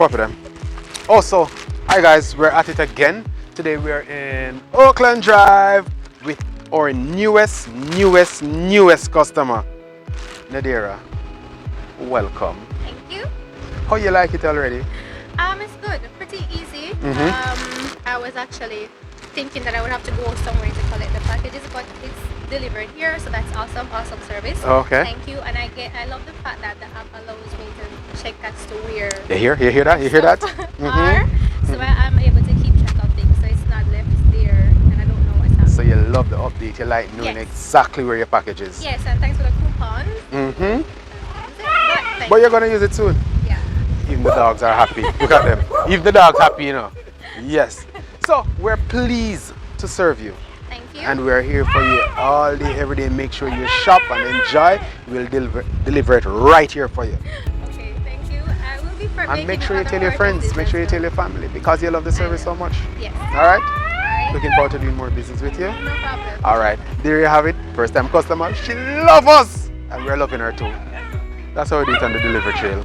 Copy them. Also, hi guys, we're at it again. Today we're in Oakland Drive with our newest customer, Nadira. Welcome. Thank you. How you like it already? It's good. Pretty easy. I was actually thinking that I would have to go somewhere to collect the packages, but it's delivered here, so that's awesome service. Okay. Thank you. And I love the fact that the app allows me to check as to where You hear that? You hear that? are. So I'm able to keep track of things, so it's not left there and I don't know what's happening. So you love the update, you like knowing exactly where your package is. Yes, and thanks for the coupon. But you're gonna use it soon. Yeah. Even the dogs are happy. Look at them. Even the dogs happy, you know. Yes. So we're pleased to serve you. Thank you. And we're here for you all day, every day. Make sure you shop and enjoy. We'll deliver it right here for you. Okay, thank you. I will be And make sure you tell your friends, make sure you tell your family, because you love the service so much. Yes. All right? Alright. Looking forward to doing more business with you. No problem. All right. There you have it. First time customer. She loves us. And we're loving her too. That's how we do it on the delivery trail.